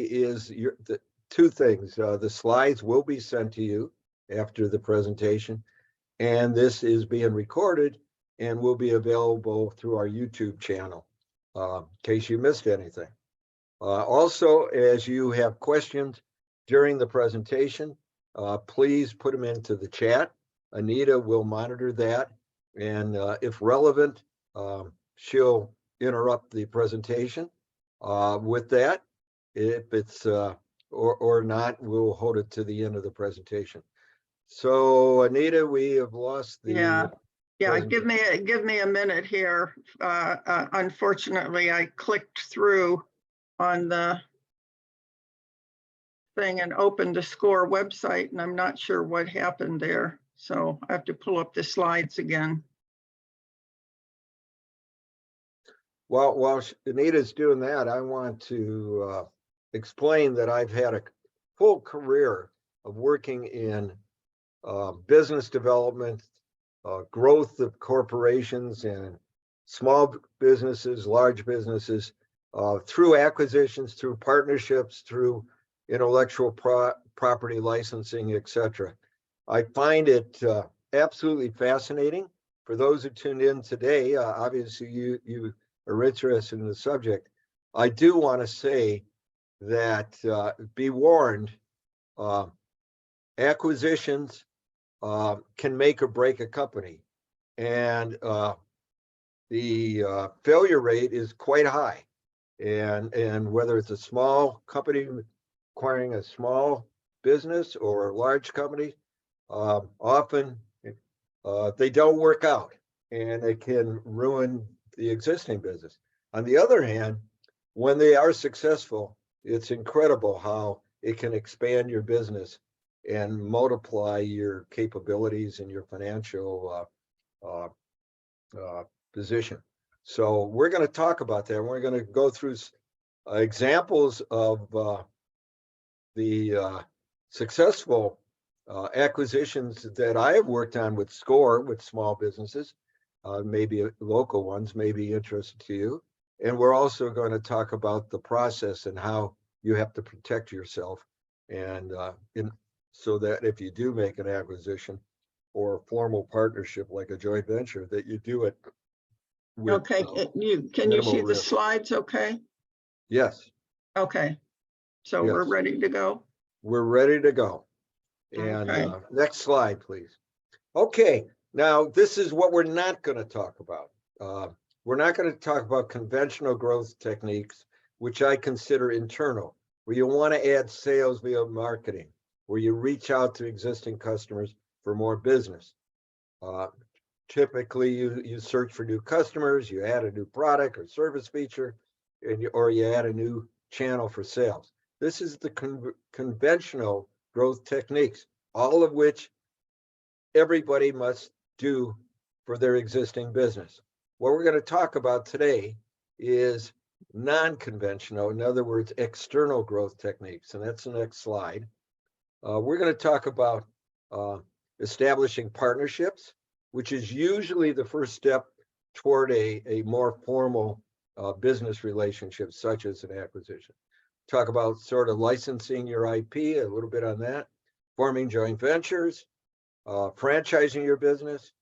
is the two things. The slides will be sent to you after the presentation, and this is being recorded and will be available through our YouTube channel in case you missed anything. Also, as you have questions during the presentation, please put them into the chat. Anita will monitor that, and if relevant, she'll interrupt the presentation. With that, if it's or not, we'll hold it to the end of the presentation. So, Anita, we have lost the. Yeah. Give me a minute here. Unfortunately, I clicked through on the thing and opened the SCORE website, and I'm not sure what happened there. So I have to pull up the slides again. Well, while Anita's doing that, I want to explain that I've had a full career of working in business development, growth of corporations and small businesses, large businesses, through acquisitions, through partnerships, through intellectual property licensing, etc. I find it absolutely fascinating. For those who tuned in today, obviously you are interested in the subject. I do want to say that be warned, acquisitions can make or break a company, and the failure rate is quite high. And whether it's a small company acquiring a small business or a large company, often they don't work out, and it can ruin the existing business. On the other hand, when they are successful, it's incredible how it can expand your business and multiply your capabilities and your financial position. So we're going to talk about that. We're going to go through examples of the successful acquisitions that I have worked on with SCORE, with small businesses, maybe local ones, may be interesting to you. And we're also going to talk about the process and how you have to protect yourself, and so that if you do make an acquisition or a formal partnership like a joint venture, that you do it with, okay, can you see the slides okay? Yes. Okay, so yes. We're ready to go? We're ready to go. And okay. Next slide, please. Okay, now this is what we're not going to talk about. We're not going to talk about conventional growth techniques, which I consider internal, where you want to add sales via marketing, where you reach out to existing customers for more business. Typically, you search for new customers, you add a new product or service feature, or you add a new channel for sales. This is the conventional growth techniques, all of which everybody must do for their existing business. What we're going to talk about today is non-conventional, in other words, external growth techniques, and that's the next slide. We're going to talk about establishing partnerships, which is usually the first step toward a more formal business relationship, such as an acquisition. Talk about sort of licensing your IP, a little bit on that, forming joint ventures, franchising your business,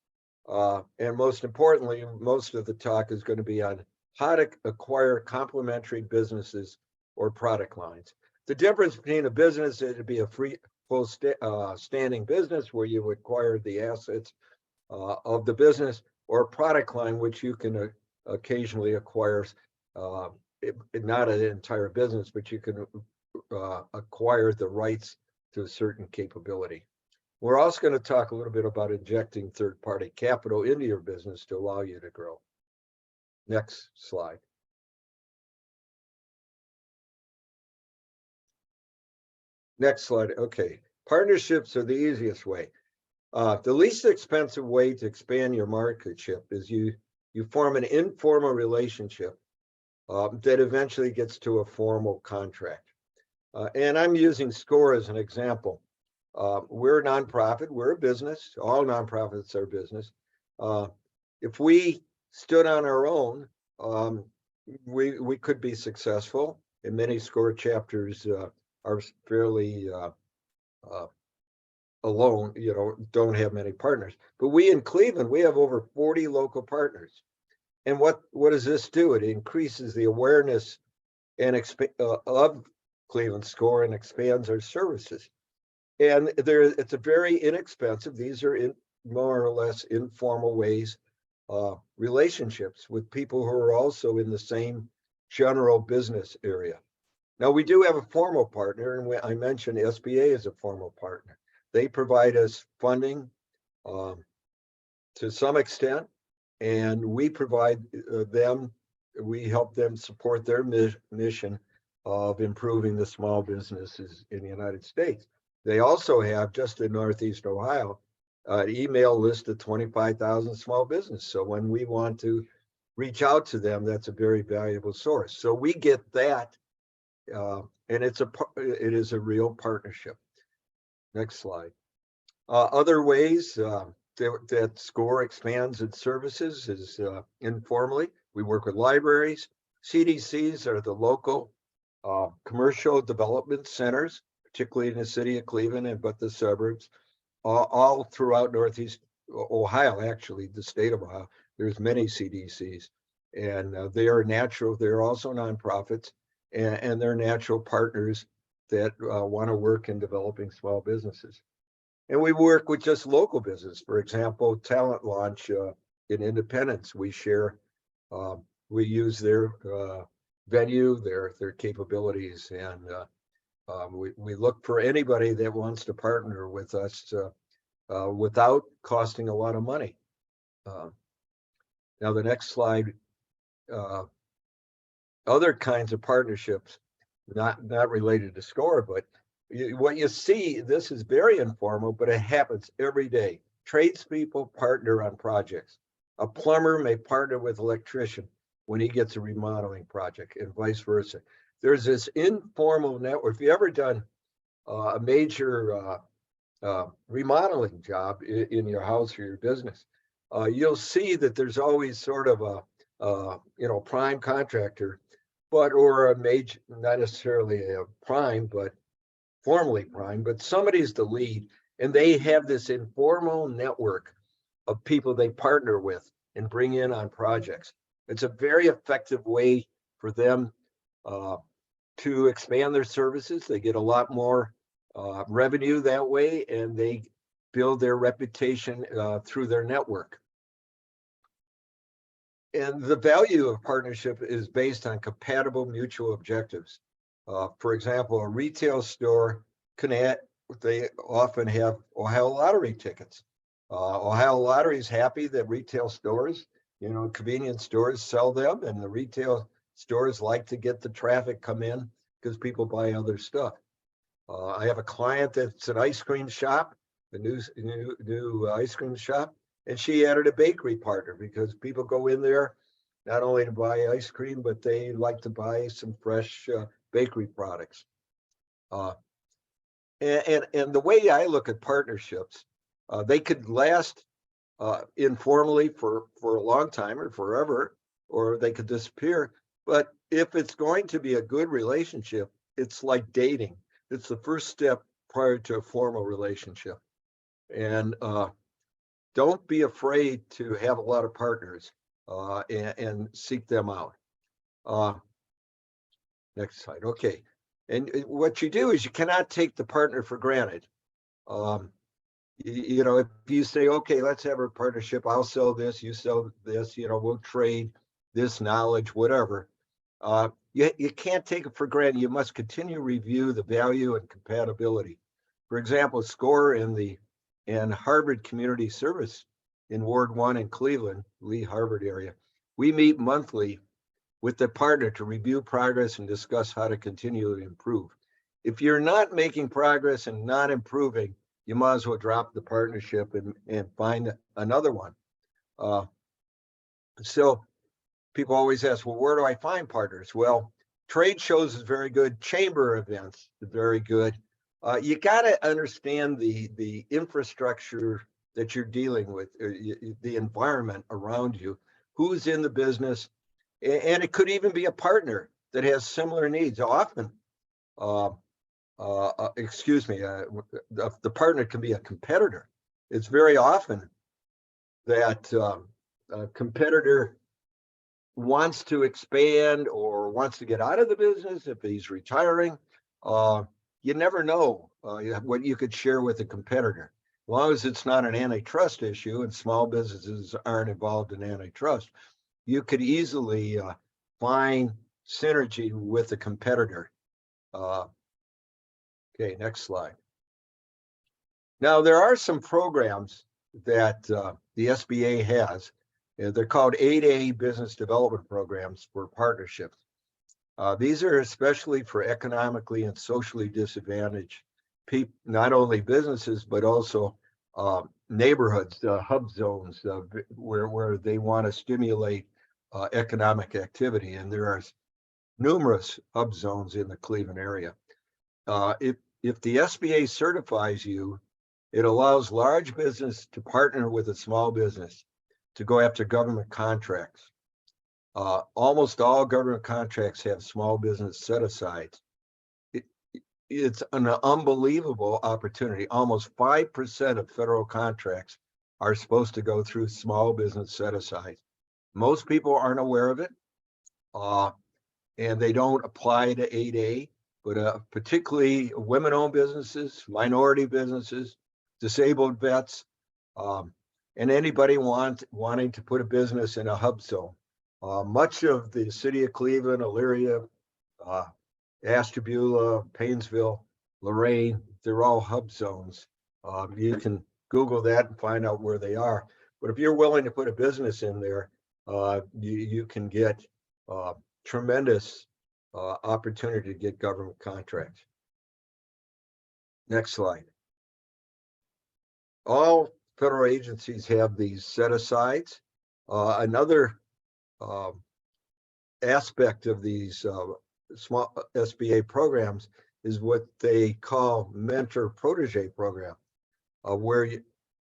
and most importantly, most of the talk is going to be on how to acquire complementary businesses or product lines. The difference between a business, it'd be a full standing business where you acquire the assets of the business, or a product line which you can occasionally acquire, not an entire business, but you can acquire the rights to a certain capability. We're also going to talk a little bit about injecting third-party capital into your business to allow you to grow. Next slide. Next slide. Okay. Partnerships are the easiest way. The least expensive way to expand your market share is you form an informal relationship that eventually gets to a formal contract. And I'm using SCORE as an example. We're a nonprofit, we're a business, all nonprofits are business. If we stood on our own, we could be successful and many SCORE chapters are fairly alone, don't have many partners. But we in Cleveland, we have over 40 local partners. And what does this do? It increases the awareness and of Cleveland SCORE and expands our services. And it's a very inexpensive. These are more or less informal ways, relationships with people who are also in the same general business area. Now, we do have a formal partner, and I mentioned SBA is a formal partner. They provide us funding to some extent, and we provide we help them support their mission of improving the small businesses in the United States. They also have, just in Northeast Ohio, an email list of 25,000 small businesses. So when we want to reach out to them, that's a very valuable source. So we get that, and it is a real partnership. Next slide. Other ways that SCORE expands its services is informally. We work with libraries. CDCs are the local commercial development centers, particularly in the city of Cleveland, but the suburbs, all throughout Northeast Ohio, actually, the state of Ohio. There's many CDCs, and they are natural. They're also nonprofits, and they're natural partners that want to work in developing small businesses. And we work with just local business. For example, Talent Launch in Independence, we share, we use their venue, their capabilities, and we look for anybody that wants to partner with us without costing a lot of money. Now the next slide, other kinds of partnerships, not related to SCORE, but what you see, this is very informal, but it happens every day. Tradespeople partner on projects. A plumber may partner with an electrician when he gets a remodeling project, and vice versa. There's this informal network. If you ever done a major remodeling job in your house or your business, you'll see that there's always sort of a prime contractor, or a major, not necessarily a prime, but formally prime, but somebody's the lead, and they have this informal network of people they partner with and bring in on projects. It's a very effective way for them to expand their services. They get a lot more revenue that way, and they build their reputation through their network. And the value of partnership is based on compatible mutual objectives. For example, a retail store they often have Ohio Lottery tickets. Ohio Lottery is happy that retail stores, convenience stores sell them, and the retail stores like to get the traffic come in because people buy other stuff. I have a client that's an ice cream shop, a new ice cream shop, and she added a bakery partner because people go in there not only to buy ice cream, but they like to buy some fresh bakery products. And the way I look at partnerships, they could last informally for a long time or forever, or they could disappear. But if it's going to be a good relationship, it's like dating. It's the first step prior to a formal relationship. And don't be afraid to have a lot of partners and seek them out. Next slide. Okay. And what you do is you cannot take the partner for granted. If you say, okay, let's have a partnership, I'll sell this, you sell this, we'll trade this knowledge, whatever. You can't take it for granted. You must continue to review the value and compatibility. For example, SCORE and Harvard Community Service in Ward 1 in Cleveland, Lee Harvard area, we meet monthly with the partner to review progress and discuss how to continue to improve. If you're not making progress and not improving, you might as well drop the partnership and find another one. So people always ask, well, where do I find partners? Well, trade shows is very good. Chamber events is very good. You got to understand the infrastructure that you're dealing with, the environment around you, who's in the business, and it could even be a partner that has similar needs. Often, excuse me, the partner can be a competitor. It's very often that a competitor wants to expand or wants to get out of the business if he's retiring. You never know what you could share with a competitor. As long as it's not an antitrust issue and small businesses aren't involved in antitrust, you could easily find synergy with a competitor. Okay, next slide. Now, there are some programs that the SBA has. They're called 8A business development programs for partnerships. These are especially for economically and socially disadvantaged people, not only businesses, but also neighborhoods, hub zones, where they want to stimulate economic activity. And there are numerous hub zones in the Cleveland area. If the SBA certifies you, it allows large business to partner with a small business to go after government contracts. Almost all government contracts have small business set-asides. It's an unbelievable opportunity. Almost 5% of federal contracts are supposed to go through small business set-asides. Most people aren't aware of it, and they don't apply to 8A, but particularly women-owned businesses, minority businesses, disabled vets, and anybody wanting to put a business in a hub zone. Much of the city of Cleveland, Elyria, Ashtabula, Painesville, Lorraine, they're all hub zones. You can Google that and find out where they are. But if you're willing to put a business in there, you can get tremendous opportunity to get government contracts. Next slide. All federal agencies have these set-asides. Another aspect of these small SBA programs is what they call mentor protege program, where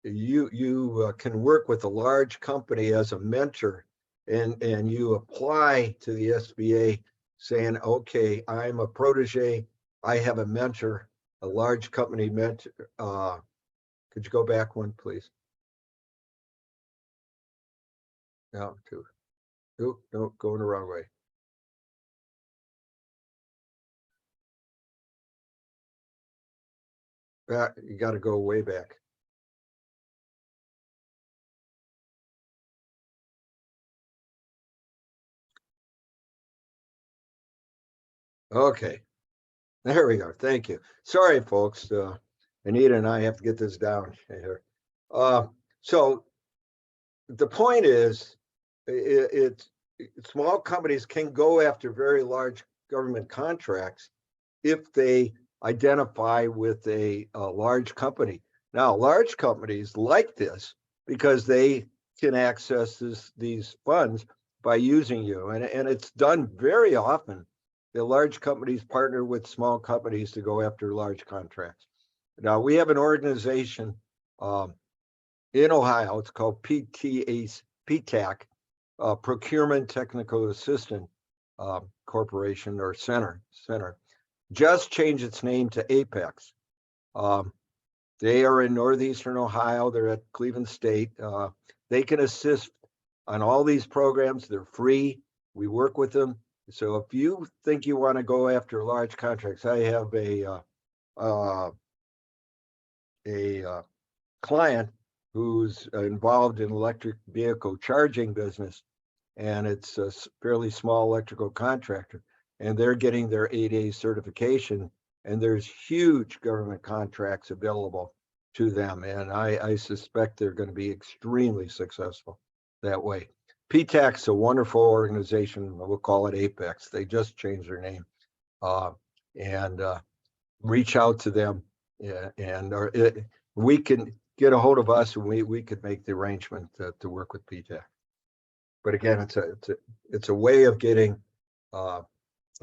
you can work with a large company as a mentor, and you apply to the SBA saying, okay, I'm a protege, I have a mentor, a large company mentor. Could you go back one, please? No, two. Nope, no, going the wrong way. Back, you got to go way back. Okay, there we go. Thank you. Sorry, folks. Anita and I have to get this down here. So the point is, small companies can go after very large government contracts if they identify with a large company. Now, large companies like this because they can access these funds by using you, and it's done very often. The large companies partner with small companies to go after large contracts. Now, we have an organization in Ohio. It's called PTAC, Procurement Technical Assistant Corporation, or Center. Just changed its name to Apex. They are in northeastern Ohio. They're at Cleveland State. They can assist on all these programs. They're free. We work with them. So if you think you want to go after large contracts, I have a client who's involved in electric vehicle charging business, and it's a fairly small electrical contractor, and they're getting their 8A certification, and there's huge government contracts available to them, and I suspect they're going to be extremely successful that way. PTAC's a wonderful organization. We'll call it Apex. They just changed their name, and reach out to them, we can get a hold of us, and we could make the arrangement to work with PTAC. But again, it's a way of getting a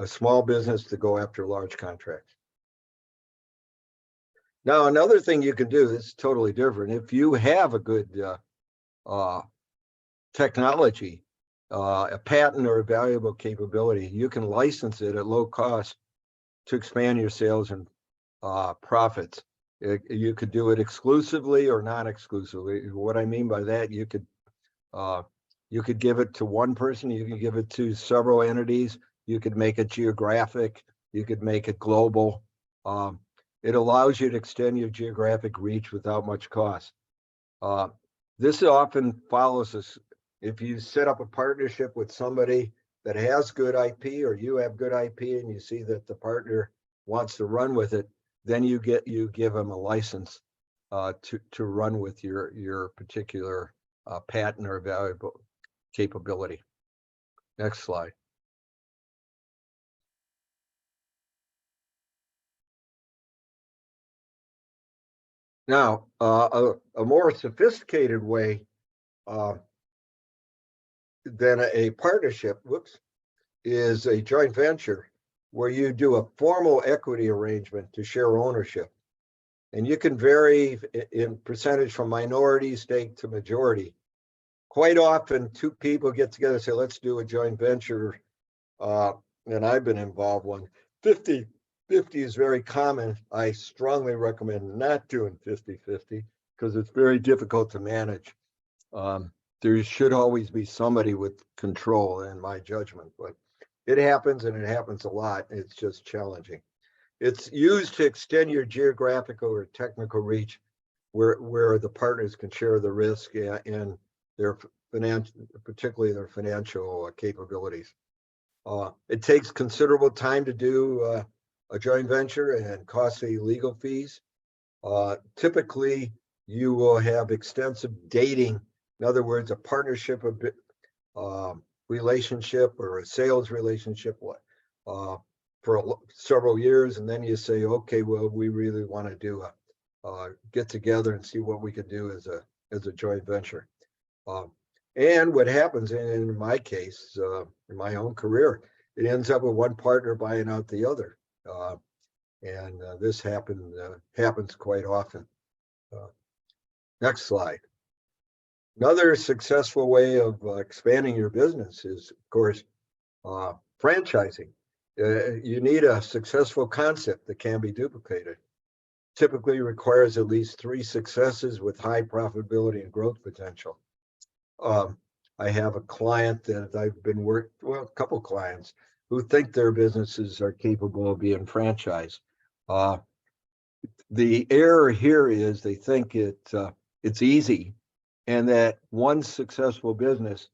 small business to go after large contracts. Now, another thing you can do is totally different. If you have a good technology, a patent or a valuable capability, you can license it at low cost to expand your sales and profits. You could do it exclusively or non-exclusively. What I mean by that, you could give it to one person, you can give it to several entities, you could make it geographic, you could make it global. It allows you to extend your geographic reach without much cost. This often follows us. If you set up a partnership with somebody that has good IP, or you have good IP and you see that the partner wants to run with it, then you give them a license to run with your particular patent or valuable capability. Next slide. Now, a more sophisticated way than a partnership, is a joint venture where you do a formal equity arrangement to share ownership. And you can vary in percentage from minority stake to majority. Quite often, two people get together and say, let's do a joint venture. And I've been involved one. 50-50 is very common. I strongly recommend not doing 50-50 because it's very difficult to manage. There should always be somebody with control, in my judgment, but it happens, and it happens a lot. It's just challenging. It's used to extend your geographical or technical reach, where the partners can share the risk and their financial, particularly their financial capabilities. It takes considerable time to do a joint venture and costly legal fees. Typically, you will have extensive dating. In other words, a partnership, relationship, or a sales relationship for several years, and then you say, okay, well, we really want to do a get together and see what we could do as a joint venture. And what happens in my case, in my own career, it ends up with one partner buying out the other, and this happens quite often. Next slide. Another successful way of expanding your business is, of course, franchising. You need a successful concept that can be duplicated. Typically requires at least 3 successes with high profitability and growth potential. I have a client that I've been a couple clients who think their businesses are capable of being franchised. The error here is they think it's easy, and that one successful business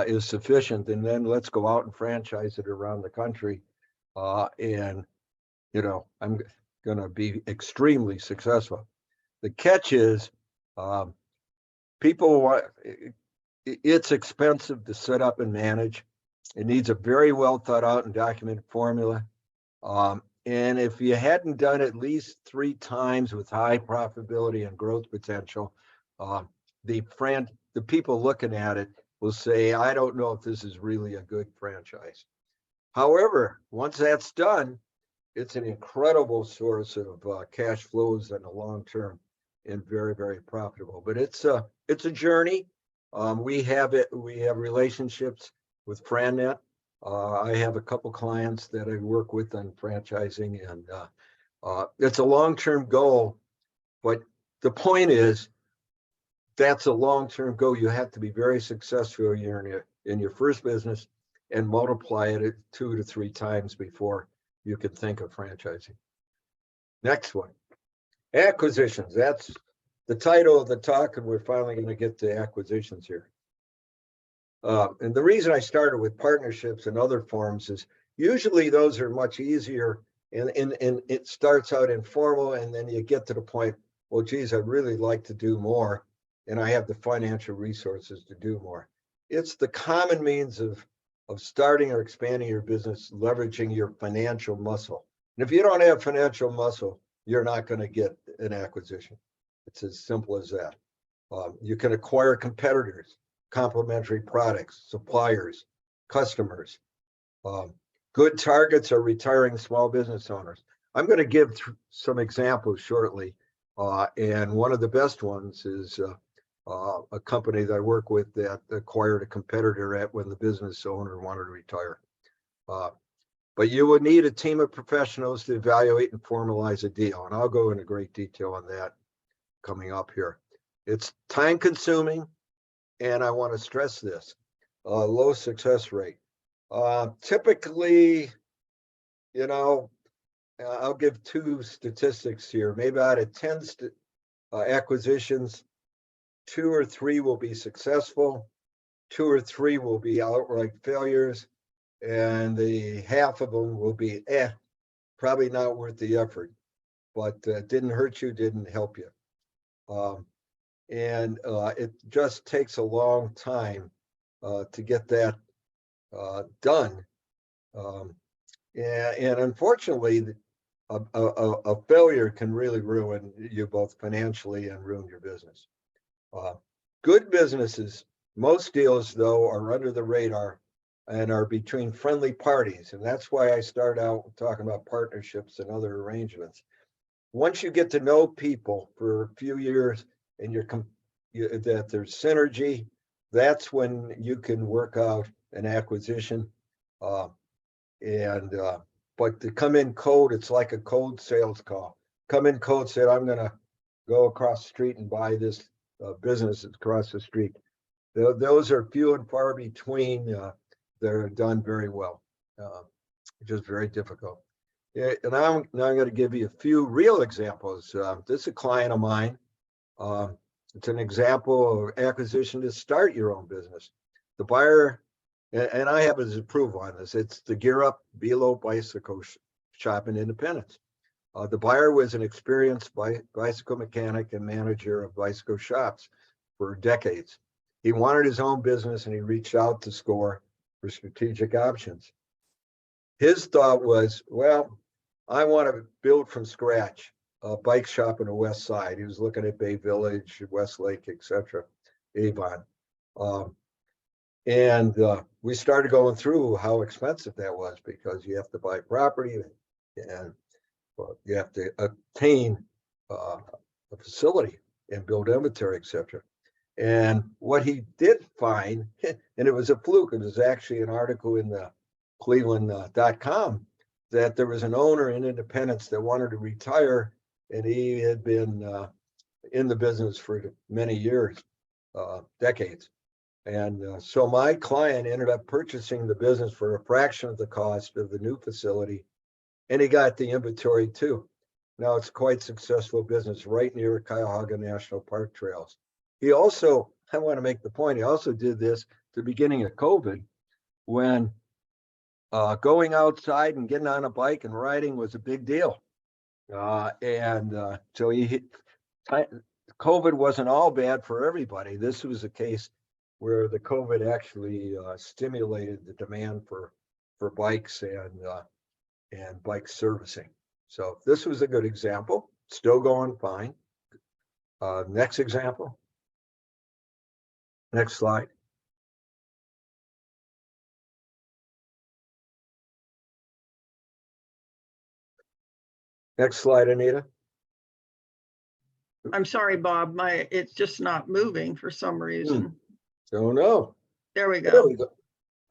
is sufficient, and then let's go out and franchise it around the country. And, I'm going to be extremely successful. The catch is it's expensive to set up and manage. It needs a very well thought out and documented formula. And if you hadn't done at least 3 times with high profitability and growth potential, the people looking at it will say, I don't know if this is really a good franchise. However, once that's done, it's an incredible source of cash flows in the long term and very, very profitable. But it's a journey. We have relationships with FranNet. I have a couple clients that I work with on franchising, and it's a long-term goal. But the point is, that's a long-term goal. You have to be very successful in your first business and multiply it 2 to 3 times before you can think of franchising. Next one, acquisitions. That's the title of the talk, and we're finally going to get to acquisitions here. And the reason I started with partnerships and other forms is usually those are much easier, and it starts out informal, and then you get to the point, well, geez, I'd really like to do more, and I have the financial resources to do more. It's the common means of starting or expanding your business, leveraging your financial muscle. And if you don't have financial muscle, you're not going to get an acquisition. It's as simple as that. You can acquire competitors, complementary products, suppliers, customers. Good targets are retiring small business owners. I'm going to give some examples shortly. And one of the best ones is a company that I work with that acquired a competitor at when the business owner wanted to retire. But you would need a team of professionals to evaluate and formalize a deal. And I'll go into great detail on that coming up here. It's time consuming, and I want to stress this, low success rate. Typically, I'll give two statistics here. Maybe out of 10 acquisitions, 2 or 3 will be successful, 2 or 3 will be outright failures, and the half of them will be probably not worth the effort, but didn't hurt you, didn't help you. And it just takes a long time to get that done. And unfortunately, a failure can really ruin you both financially and ruin your business. Good businesses, most deals though, are under the radar and are between friendly parties. And that's why I start out talking about partnerships and other arrangements. Once you get to know people for a few years and that there's synergy, that's when you can work out an acquisition. But to come in cold, it's like a cold sales call. Come in cold, said, I'm going to go across the street and buy this business across the street. Those are few and far between. They're done very well, just very difficult. Yeah, and now I'm going to give you a few real examples. This is a client of mine. It's an example of acquisition to start your own business. The buyer, and I have his approval on this, it's the Gear Up Below Bicycle Shop in Independence. The buyer was an experienced bicycle mechanic and manager of bicycle shops for decades. He wanted his own business and he reached out to SCORE for strategic options. His thought was, well, I want to build from scratch a bike shop in the West Side. He was looking at Bay Village, Westlake, etc., Avon. We started going through how expensive that was because you have to buy property and you have to obtain a facility and build inventory, etc. And what he did find, and it was a fluke, it was actually an article in the Cleveland.com that there was an owner in Independence that wanted to retire, and he had been in the business for many years, decades. And so my client ended up purchasing the business for a fraction of the cost of the new facility, and he got the inventory too. Now it's quite successful business right near Cuyahoga National Park trails. He also, I want to make the point, he also did this at the beginning of COVID when going outside and getting on a bike and riding was a big deal. So COVID wasn't all bad for everybody. This was a case where the COVID actually stimulated the demand for bikes and bike servicing. So this was a good example, still going fine. Next example. Next slide. Next slide, Anita. I'm sorry, Bob, it's just not moving for some reason. Don't know. There we go. There we go.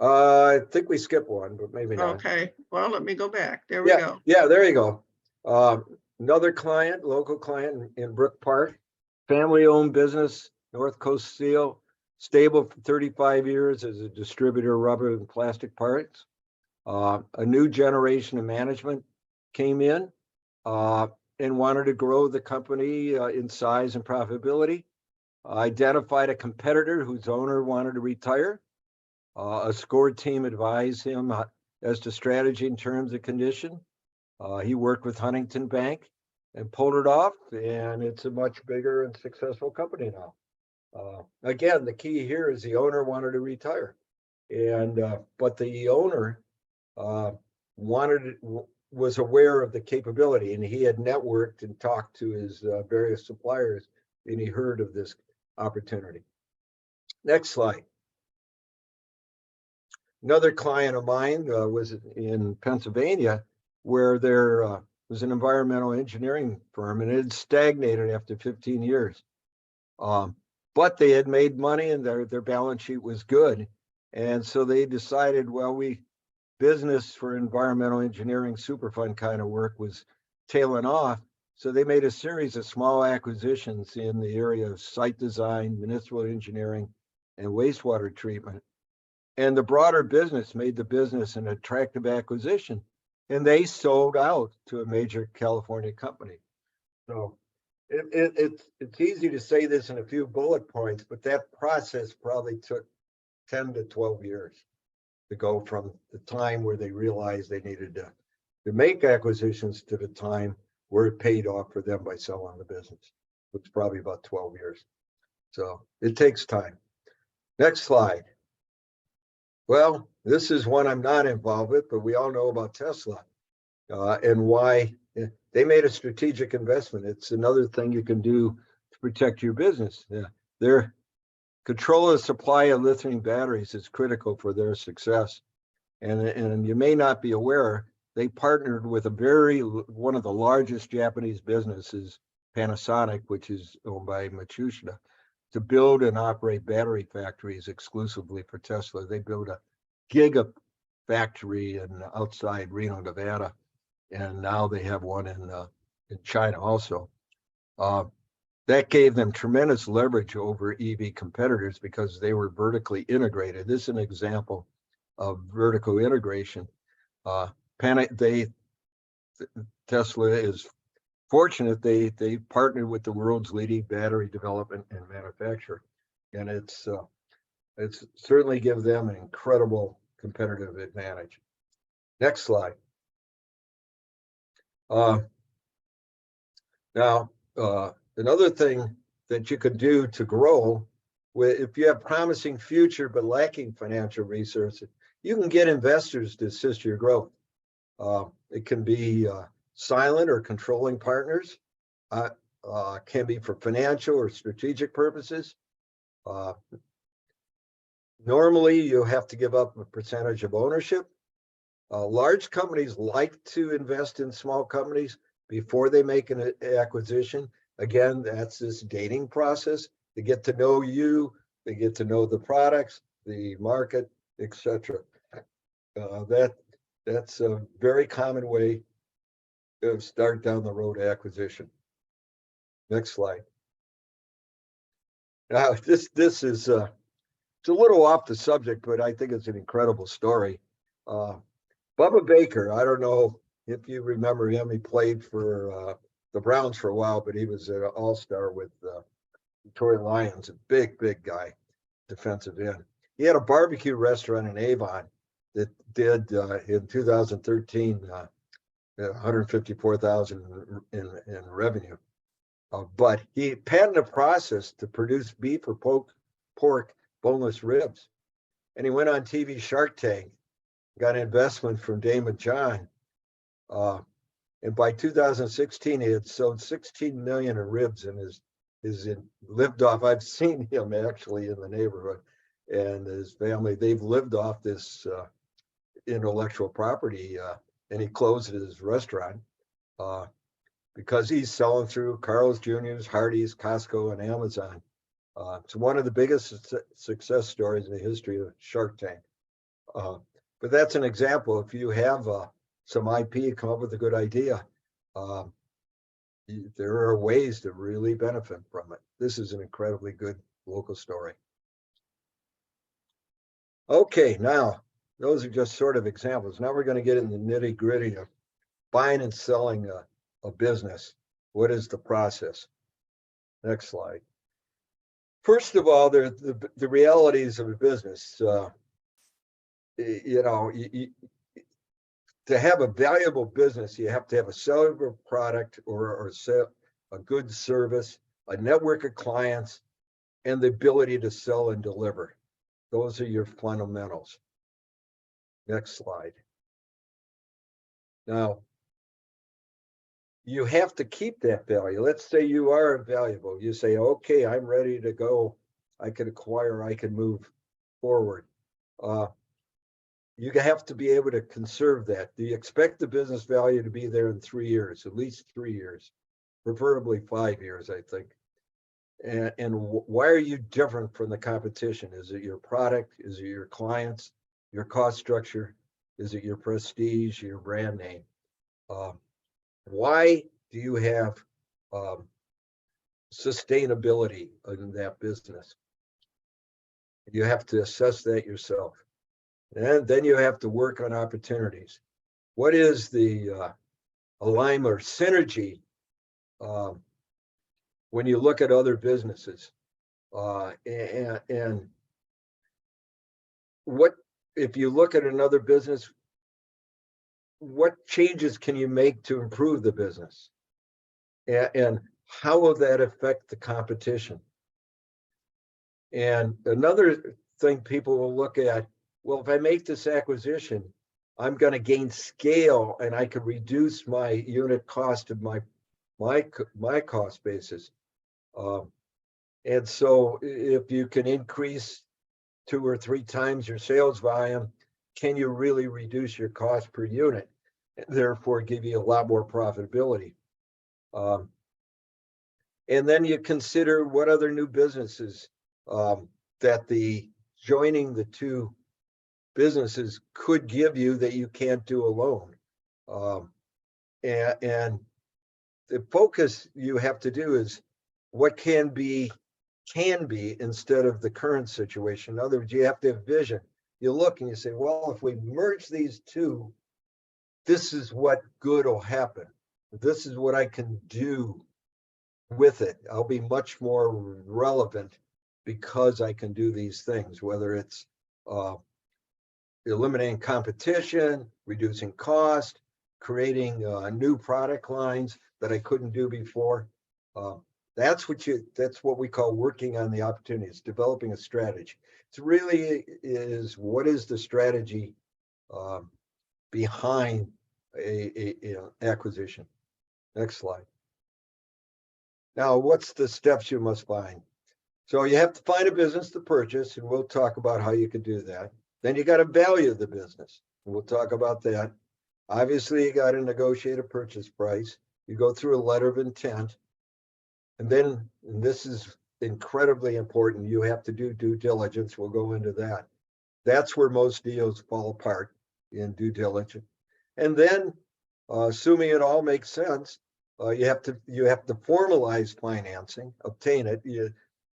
I think we skipped one, but maybe not. Okay, well, let me go back. There we go. Yeah, there you go. Another client, local client in Brook Park, family-owned business, North Coast Steel, stable for 35 years as a distributor of rubber and plastic parts. A new generation of management came in and wanted to grow the company in size and profitability. Identified a competitor whose owner wanted to retire. A SCORE team advised him as to strategy and terms and condition. He worked with Huntington Bank and pulled it off, and it's a much bigger and successful company now. Again, the key here is the owner wanted to retire, but the owner was aware of the capability, and he had networked and talked to his various suppliers, and he heard of this opportunity. Next slide. Another client of mine was in Pennsylvania, where there was an environmental engineering firm, and it had stagnated after 15 years. but they had made money and their balance sheet was good. And so they decided, well, business for environmental engineering Superfund kind of work was tailing off. So they made a series of small acquisitions in the area of site design, municipal engineering, and wastewater treatment. And the broader business made the business an attractive acquisition. And they sold out to a major California company. So it's easy to say this in a few bullet points, but that process probably took 10 to 12 years to go from the time where they realized they needed to make acquisitions to the time where it paid off for them by selling the business. It's probably about 12 years. So it takes time. Next slide. Well, this is one I'm not involved with, but we all know about Tesla and why they made a strategic investment. It's another thing you can do to protect your business. Their control of the supply of lithium batteries is critical for their success. And you may not be aware, they partnered with one of the largest Japanese businesses, Panasonic, which is owned by Matsushita, to build and operate battery factories exclusively for Tesla. They built a gigafactory outside Reno, Nevada, and now they have one in China also. That gave them tremendous leverage over EV competitors because they were vertically integrated. This is an example of vertical integration. Tesla is fortunate they partnered with the world's leading battery development and manufacturer, and it's certainly give them an incredible competitive advantage. Next slide. Now, another thing that you could do to grow, if you have promising future but lacking financial resources, you can get investors to assist your growth. It can be silent or controlling partners, can be for financial or strategic purposes. Normally, you have to give up a percentage of ownership. Large companies like to invest in small companies before they make an acquisition. Again, that's this dating process. They get to know you, they get to know the products, the market, etc. That's a very common way to start down the road to acquisition. Next slide. Now, this is it's a little off the subject, but I think it's an incredible story. Bubba Baker, I don't know if you remember him. He played for the Browns for a while, but he was an all-star with Detroit Lions, a big guy, defensive end. He had a barbecue restaurant in Avon that did in 2013 $154,000 in revenue. But he patented a process to produce beef or pork boneless ribs. And he went on TV Shark Tank, got an investment from Damon John. And by 2016, he had sold 16 million in ribs and lived off. I've seen him actually in the neighborhood and his family. They've lived off this intellectual property, and he closed his restaurant because he's selling through Carl's Jr.'s, Hardee's, Costco, and Amazon. It's one of the biggest success stories in the history of Shark Tank. But that's an example. If you have some IP, come up with a good idea, there are ways to really benefit from it. This is an incredibly good local story. Okay, now, those are just sort of examples. Now we're going to get in the nitty gritty of buying and selling a business. What is the process? Next slide. First of all, the realities of a business. To have a valuable business, you have to have a sellable product or a good service, a network of clients, and the ability to sell and deliver. Those are your fundamentals. Next slide. Now, you have to keep that value. Let's say you are valuable. You say, okay, I'm ready to go. I can acquire, I can move forward. You have to be able to conserve that. Do you expect the business value to be there in 3 years, at least 3 years, preferably 5 years, I think. and why are you different from the competition? Is it your product? Is it your clients, your cost structure? Is it your prestige, your brand name? Why do you have um, sustainability in that business? You have to assess that yourself. And then you have to work on opportunities. What is the alignment or synergy um, when you look at other businesses? And what, if you look at another business, what changes can you make to improve the business? And how will that affect the competition? And another thing people will look at, well, if I make this acquisition, I'm going to gain scale and I can reduce my unit cost of my cost basis. And so if you can increase 2 or 3 times your sales volume, can you really reduce your cost per unit and therefore give you a lot more profitability? And then you consider what other new businesses that the joining the two businesses could give you that you can't do alone. And the focus you have to do is what can be instead of the current situation. In other words, you have to have vision. You look and you say, well, if we merge these two, this is what good will happen. This is what I can do with it. I'll be much more relevant because I can do these things, whether it's eliminating competition, reducing cost, creating new product lines that I couldn't do before. That's what we call working on the opportunities, developing a strategy. It's really is what is the strategy behind a acquisition. Next slide. Now, what's the steps you must find? So you have to find a business to purchase, and we'll talk about how you can do that. Then you got to value the business, and we'll talk about that. Obviously, you got to negotiate a purchase price. You go through a letter of intent. And then, and this is incredibly important, you have to do due diligence. We'll go into that. That's where most deals fall apart, in due diligence. And then, assuming it all makes sense, you have to formalize financing, obtain it.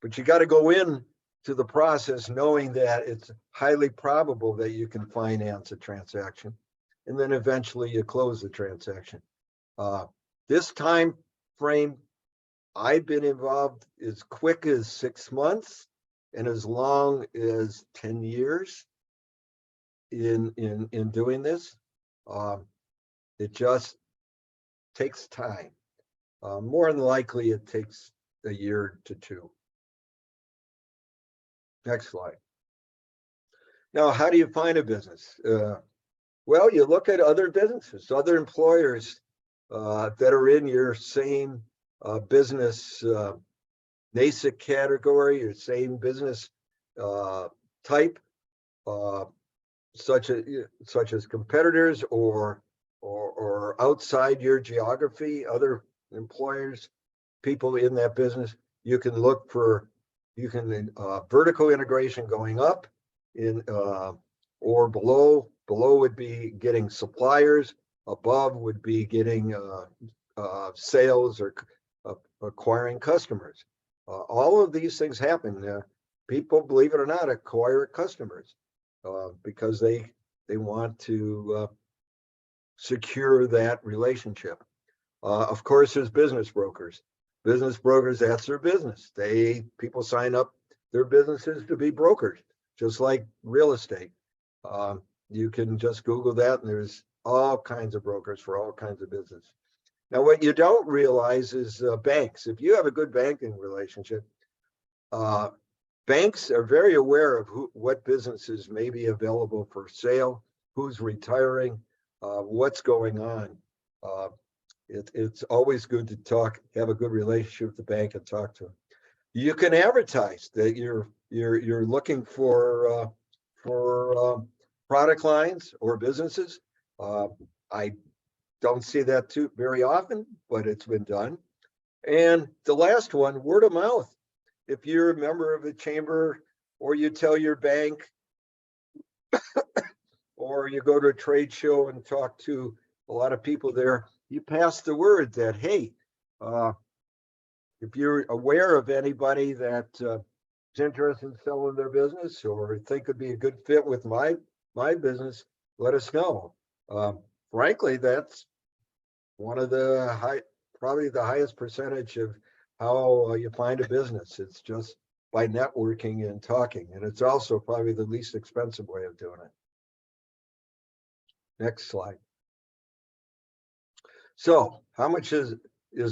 But you got to go in to the process knowing that it's highly probable that you can finance a transaction, and then eventually you close the transaction. This time frame I've been involved as quick as 6 months and as long as 10 years in doing this. It just takes time. More than likely, it takes a year to 2. Next slide. Now, how do you find a business? Well, you look at other businesses, other employers that are in your same business NASIC category, your same business type, such as competitors or outside your geography, other employers, people in that business. You can look for vertical integration going up in or below. Below would be getting suppliers. Above would be getting sales or acquiring customers. All of these things happen. People, believe it or not, acquire customers because they want to secure that relationship. Of course, there's business brokers. Business brokers, that's their business. People sign up their businesses to be brokers, just like real estate. You can just Google that, and there's all kinds of brokers for all kinds of business. Now, what you don't realize is banks. If you have a good banking relationship, banks are very aware of what businesses may be available for sale, who's retiring, what's going on. It's always good to have a good relationship with the bank and talk to them. You can advertise that you're looking for product lines or businesses. I don't see that too very often, but it's been done. And the last one, word of mouth. if you're a member of a chamber, or you tell your bank, or you go to a trade show and talk to a lot of people there, you pass the word that, hey, if you're aware of anybody that is interested in selling their business or think could be a good fit with my business, let us know. Frankly, that's one of the probably the highest percentage of how you find a business. It's just by networking and talking, and it's also probably the least expensive way of doing it. Next slide. So, how much is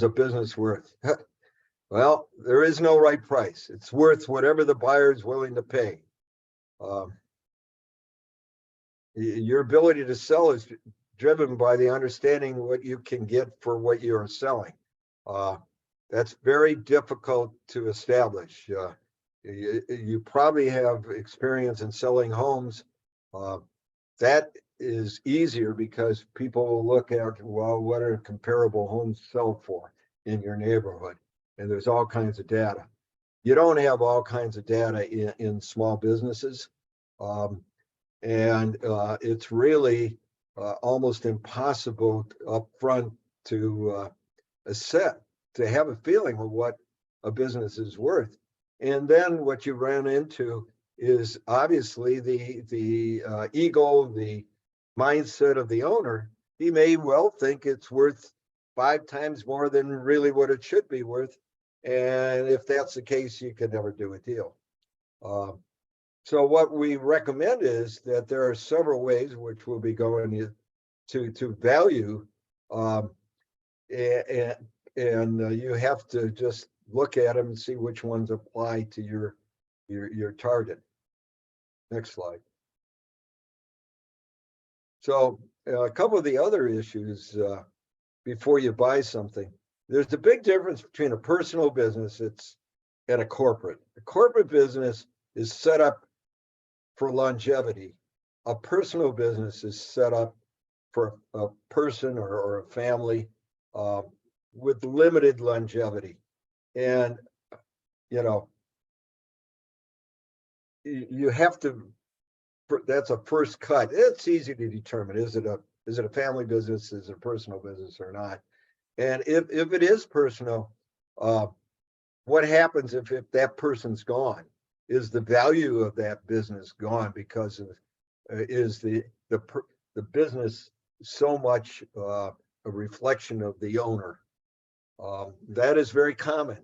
a business worth? Well, there is no right price. It's worth whatever the buyer is willing to pay. Your ability to sell is driven by the understanding what you can get for what you are selling. That's very difficult to establish. You probably have experience in selling homes. That is easier because people will look at, well, what are comparable homes sell for in your neighborhood? And there's all kinds of data. You don't have all kinds of data in small businesses. And it's really almost impossible up front to assess, to have a feeling of what a business is worth. And then what you run into is obviously the ego, the mindset of the owner. He may well think it's worth 5 times more than really what it should be worth. And if that's the case, you can never do a deal. So what we recommend is that there are several ways which we'll be going to value, and you have to just look at them and see which ones apply to your target. Next slide. So a couple of the other issues before you buy something, there's a big difference between a personal business and a corporate. A corporate business is set up for longevity. A personal business is set up for a person or a family with limited longevity. And, you have to, that's a first cut. It's easy to determine, is it a family business, is it a personal business or not? And if it is personal, what happens if that person's gone? Is the value of that business gone because of is the business so much a reflection of the owner? That is very common.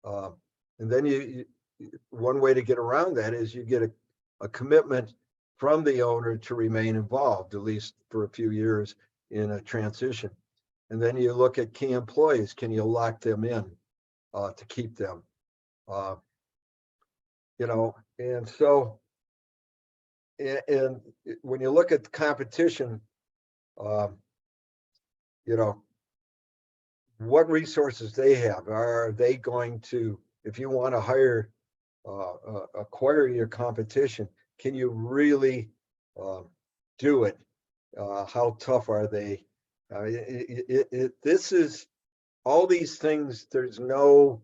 And then one way to get around that is you get a commitment from the owner to remain involved, at least for a few years in a transition. And then you look at key employees. Can you lock them in to keep them? And so, and when you look at the competition, what resources they have. Are they going to, if you want to acquire your competition, can you really do it? How tough are they? This is all these things. There's no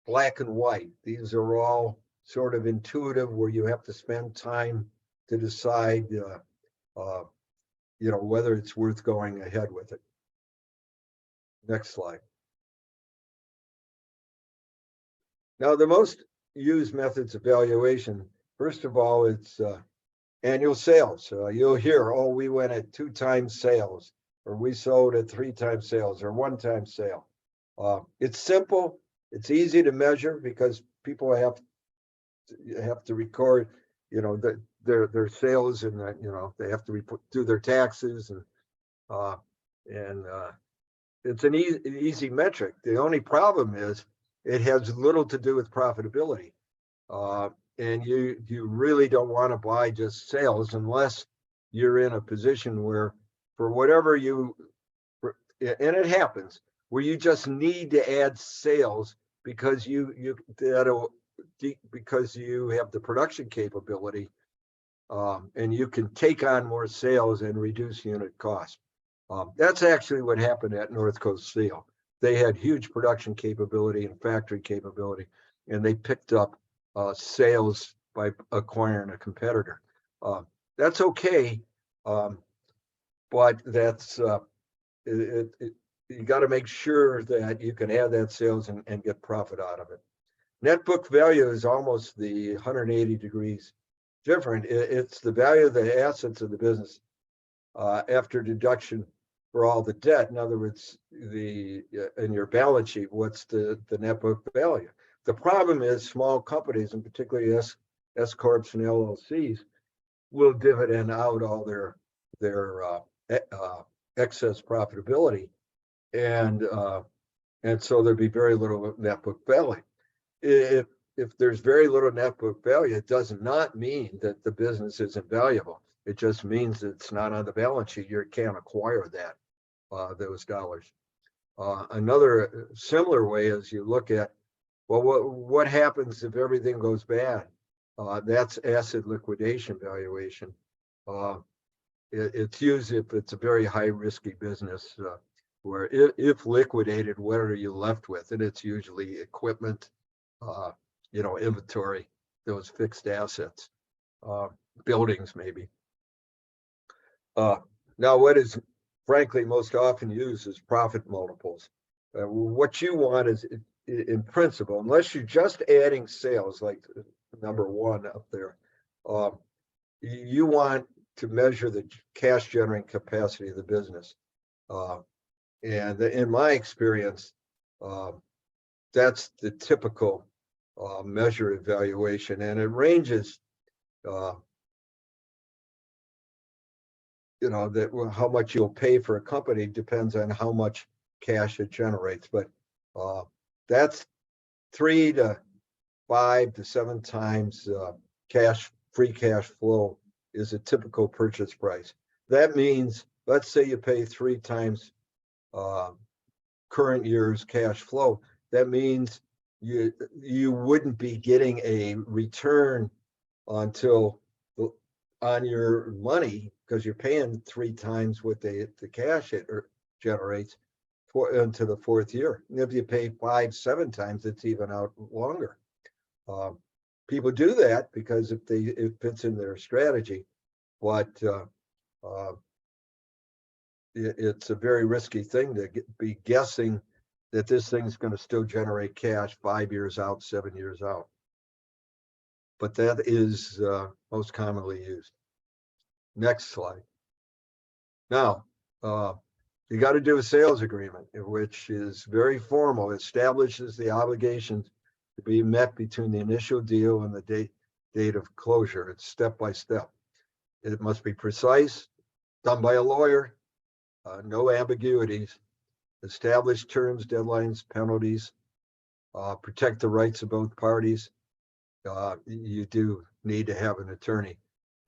black and white. These are all sort of intuitive, where you have to spend time to decide, whether it's worth going ahead with it. Next slide. Now, the most used methods of valuation, first of all, it's annual sales. You'll hear, oh, we went at 2 times sales, or we sold at 3 times sales, or 1 time sale. It's simple. It's easy to measure because people have to record, their sales, and they have to do their taxes, and it's an easy metric. The only problem is it has little to do with profitability, and you really don't want to buy just sales unless you're in a position where, for whatever and it happens, where you just need to add sales because because you have the production capability, and you can take on more sales and reduce unit cost. That's actually what happened at North Coast Steel. They had huge production capability and factory capability, and they picked up sales by acquiring a competitor. That's okay, but that's you got to make sure that you can add that sales and get profit out of it. Net book value is almost the 180 degrees different. It's the value of the assets of the business after deduction for all the debt. In other words, in your balance sheet, what's the net book value? The problem is small companies, and particularly S corps and LLCs, will dividend out all their excess profitability, and so there'd be very little net book value. If there's very little net book value, it does not mean that the business isn't valuable. It just means it's not on the balance sheet. You can't acquire those dollars. Another similar way is you look at, well, what happens if everything goes bad? That's asset liquidation valuation. It's used if it's a very high risky business, where if liquidated, what are you left with? And it's usually equipment, inventory, those fixed assets, buildings maybe. Now, what is frankly most often used is profit multiples. What you want is, in principle, unless you're just adding sales, like number one up there, you want to measure the cash generating capacity of the business. And in my experience, that's the typical measure evaluation, and it ranges, how much you'll pay for a company depends on how much cash it generates. But that's 3 to 5 to 7 times free cash flow is a typical purchase price. That means, let's say you pay 3 times current year's cash flow. That means you wouldn't be getting a return on your money, because you're paying 3 times what the cash it generates into the 4th year. And if you pay 5, 7 times, it's even out longer. People do that because it fits in their strategy, but it's a very risky thing to be guessing that this thing's going to still generate cash 5 years out, 7 years out. But that is most commonly used. Next slide. Now, you got to do a sales agreement, which is very formal. It establishes the obligations to be met between the initial deal and the date of closure. It's step by step. It must be precise, done by a lawyer, no ambiguities, establish terms, deadlines, penalties, protect the rights of both parties. You do need to have an attorney.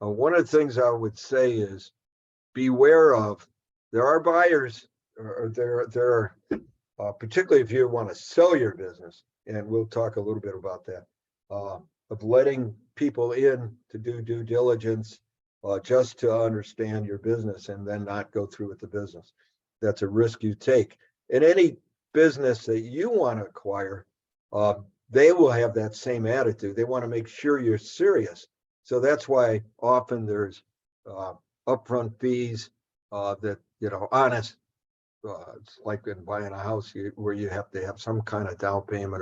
One of the things I would say is beware of, there are buyers, or there are, particularly if you want to sell your business, and we'll talk a little bit about that, of letting people in to do due diligence just to understand your business and then not go through with the business. That's a risk you take. In any business that you want to acquire, they will have that same attitude. They want to make sure you're serious. So that's why often there's upfront fees that, honest. It's like in buying a house where you have to have some kind of down payment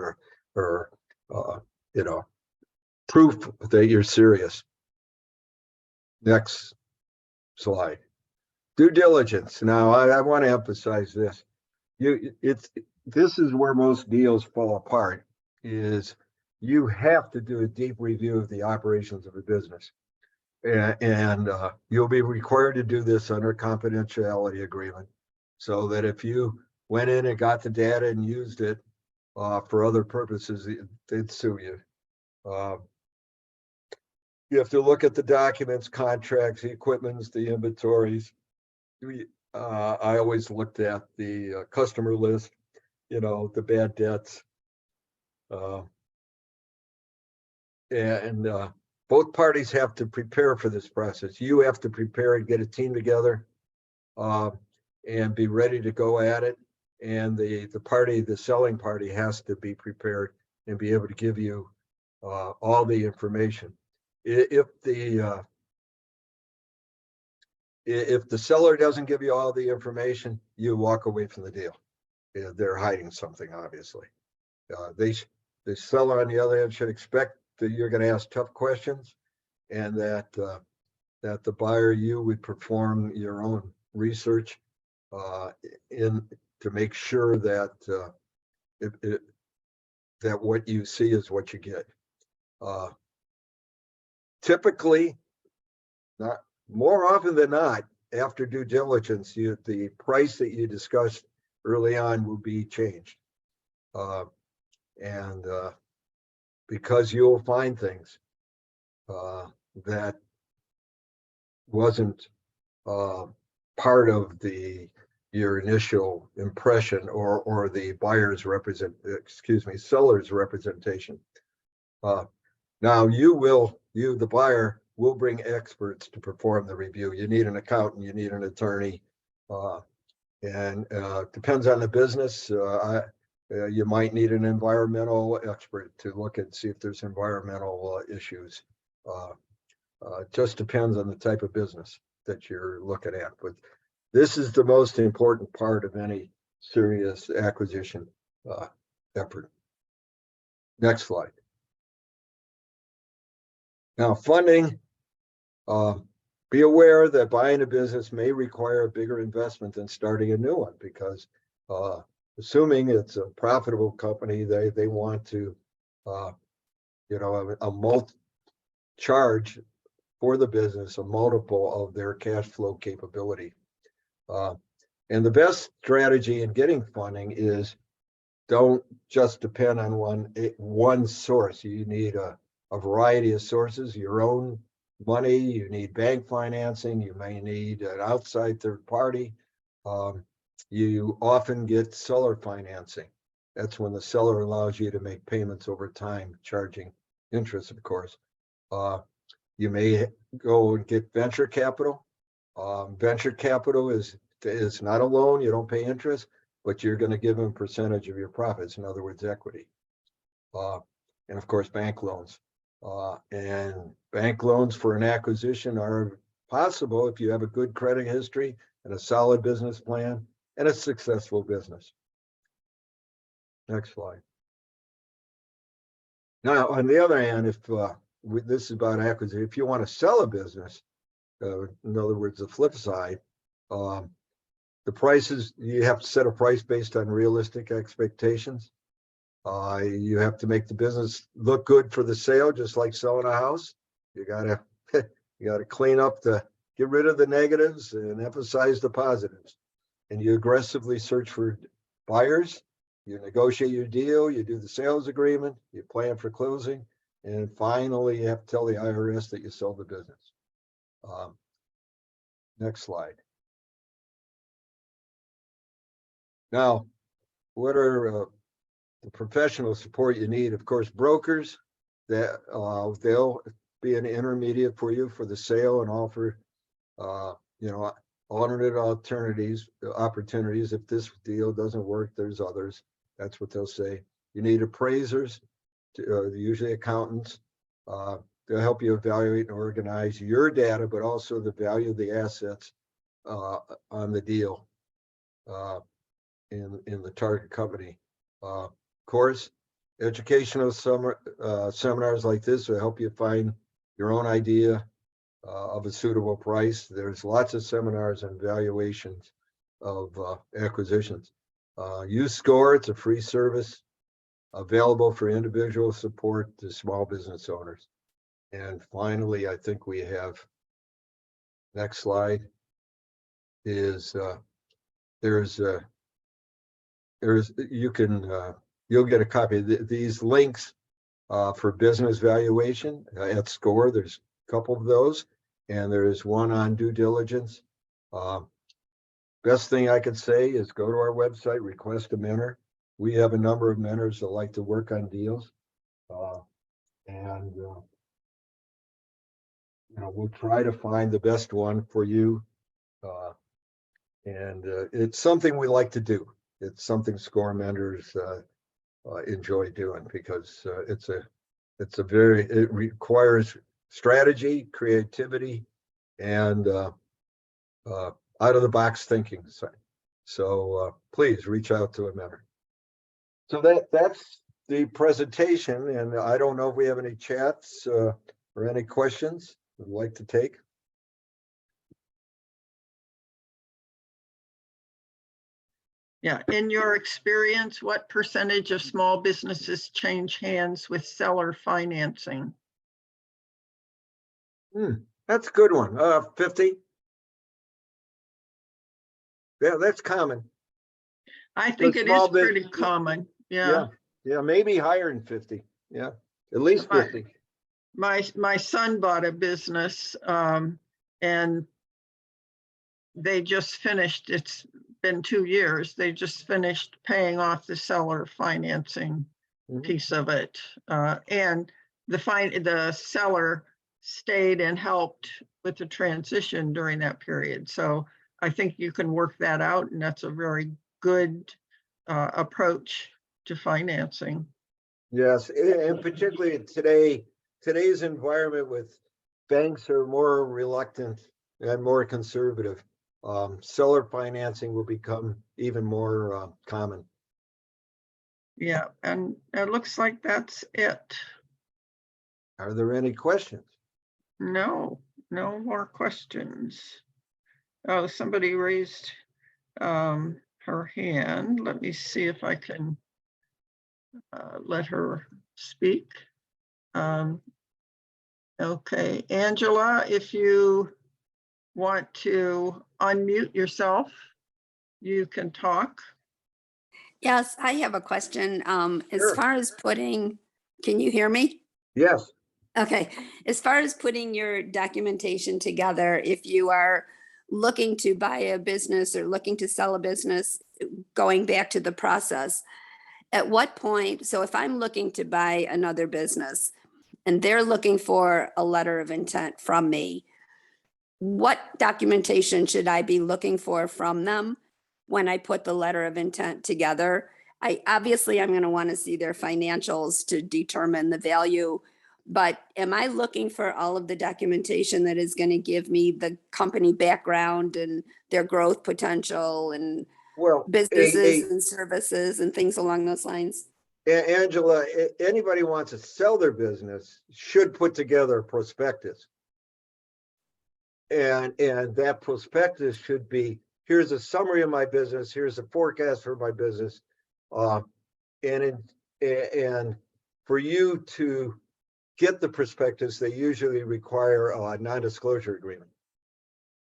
or proof that you're serious. Next slide. Due diligence. Now, I want to emphasize this. This is where most deals fall apart, is you have to do a deep review of the operations of a business. And you'll be required to do this under a confidentiality agreement, so that if you went in and got the data and used it for other purposes, they'd sue you. You have to look at the documents, contracts, the equipments, the inventories. I always looked at the customer list, the bad debts. And both parties have to prepare for this process. You have to prepare and get a team together and be ready to go at it. And the selling party has to be prepared and be able to give you all the information. If the seller doesn't give you all the information, you walk away from the deal. They're hiding something, obviously. The seller, on the other hand, should expect that you're going to ask tough questions, and that the buyer, you would perform your own research to make sure that that what you see is what you get. Typically, not more often than not, after due diligence, the price that you discussed early on will be changed. And because you will find things that wasn't part of your initial impression or the seller's representation. Now you, the buyer, will bring experts to perform the review. You need an accountant, you need an attorney, and depends on the business. You might need an environmental expert to look and see if there's environmental issues. Just depends on the type of business that you're looking at. But this is the most important part of any serious acquisition effort. Next slide. Now, funding. Be aware that buying a business may require a bigger investment than starting a new one, because assuming it's a profitable company, they want to, charge for the business a multiple of their cash flow capability. And the best strategy in getting funding is don't just depend on one source. You need a variety of sources, your own money, you need bank financing, you may need an outside third party. You often get seller financing. That's when the seller allows you to make payments over time, charging interest, of course. You may go and get venture capital. Venture capital is not a loan, you don't pay interest, but you're going to give them a percentage of your profits, in other words, equity. And of course, bank loans. And bank loans for an acquisition are possible if you have a good credit history and a solid business plan and a successful business. Next slide. Now, on the other hand, if this is about acquisition, if you want to sell a business, in other words, the flip side, the prices, you have to set a price based on realistic expectations. You have to make the business look good for the sale, just like selling a house. You gotta clean up get rid of the negatives and emphasize the positives. And you aggressively search for buyers. You negotiate your deal. You do the sales agreement. You plan for closing, and finally, you have to tell the IRS that you sold the business. Next slide. Now, what are the professional support you need? Of course, brokers, that they'll be an intermediate for you for the sale and offer alternate opportunities. If this deal doesn't work, there's others. That's what they'll say. You need appraisers, usually accountants. They'll help you evaluate and organize your data, but also the value of the assets on the deal in the target company. Of course, educational seminars like this will help you find your own idea of a suitable price. There's lots of seminars and valuations of acquisitions. Use SCORE, it's a free service available for individual support to small business owners. And finally, I think we have, next slide, is you'll get a copy of these links for business valuation at SCORE. There's a couple of those, and there's one on due diligence. Best thing I could say is go to our website, request a mentor. We have a number of mentors that like to work on deals, and we'll try to find the best one for you. And it's something we like to do. It's something SCORE mentors enjoy doing, because it requires strategy, creativity, and out of the box thinking. So please reach out to a mentor. So that's the presentation, and I don't know if we have any chats or any questions we'd like to take. Yeah, in your experience, what percentage of small businesses change hands with seller financing? That's a good one. 50. Yeah, that's common. I think it is pretty common. Yeah. Yeah, maybe higher than 50. Yeah, at least 50. My son bought a business and they just finished, it's been 2 years, they just finished paying off the seller financing piece of it. And the seller stayed and helped with the transition during that period. So I think you can work that out, and that's a very good approach to financing. Yes, and particularly today's environment with banks are more reluctant and more conservative. Seller financing will become even more common. Yeah, and it looks like that's it. Are there any questions? No more questions. Oh, somebody raised her hand. Let me see if I can let her speak. Okay, Angela, if you want to unmute yourself, you can talk. Yes, I have a question. As Sure. far as putting, can you hear me? Yes. Okay, as far as putting your documentation together, if you are looking to buy a business or looking to sell a business, going back to the process, at what point, so if I'm looking to buy another business and they're looking for a letter of intent from me, what documentation should I be looking for from them when I put the letter of intent together? Obviously, I'm going to want to see their financials to determine the value, but am I looking for all of the documentation that is going to give me the company background and their growth potential and Well, businesses and services and things along those lines? Angela, anybody who wants to sell their business should put together a prospectus. And that prospectus should be, here's a summary of my business, here's a forecast for my business. And for you to get the prospectus, they usually require a non-disclosure agreement,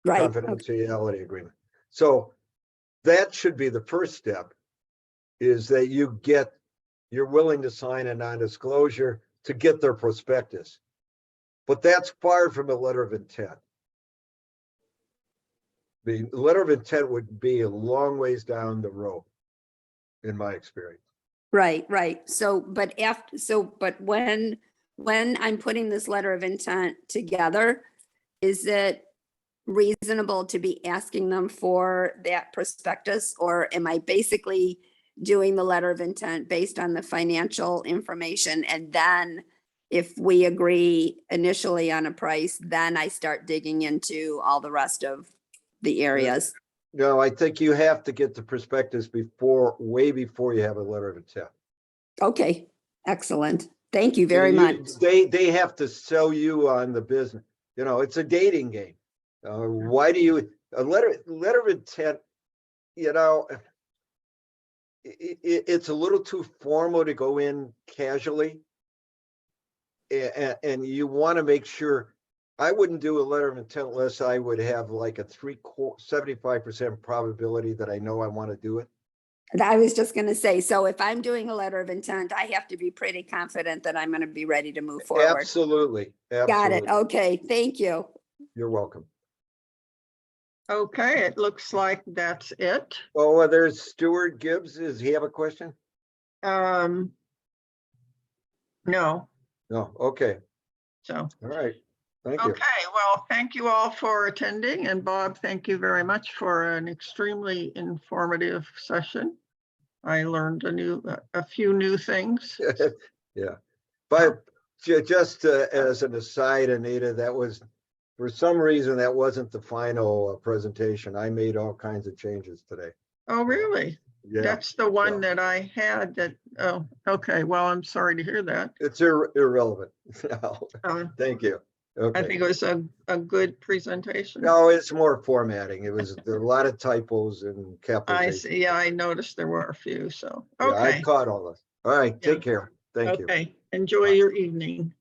Right. confidentiality agreement. So that should be the first step, is that you're willing to sign a non-disclosure to get their prospectus. But that's far from a letter of intent. The letter of intent would be a long ways down the road, in my experience. Right. So, but when I'm putting this letter of intent together, is it reasonable to be asking them for that prospectus, or am I basically doing the letter of intent based on the financial information? And then if we agree initially on a price, then I start digging into all the rest of the areas. No, I think you have to get the prospectus way before you have a letter of intent. Okay, excellent. Thank you very much. They have to sell you on the business. It's a dating game. Why do you, a letter of intent, it's a little too formal to go in casually. And you want to make sure. I wouldn't do a letter of intent unless I would have like a 75% probability that I know I want to do it. I was just going to say, so if I'm doing a letter of intent, I have to be pretty confident that I'm going to be ready to move forward. Absolutely. Got it. Okay. Thank you. You're welcome. Okay, it looks like that's it. Oh, there's Stuart Gibbs. Does he have a question? No. No. Okay. So. All right. Thank you. Okay, well, thank you all for attending, and Bob, thank you very much for an extremely informative session. I learned a few new things. Yeah, but just as an aside, Anita, that was, for some reason, that wasn't the final presentation. I made all kinds of changes today. Oh, really? Yeah, That's the one so- that I had that, oh, okay, well, I'm sorry to hear that. it's irrelevant. No, thank you. I Okay. think it was a good presentation. No, it's more formatting. There are a lot of typos and I capitalization. see, yeah, I noticed there were a few, so, Yeah, I okay, caught all this. All right, Yeah. take care. Thank you. okay. Enjoy Bye. your evening.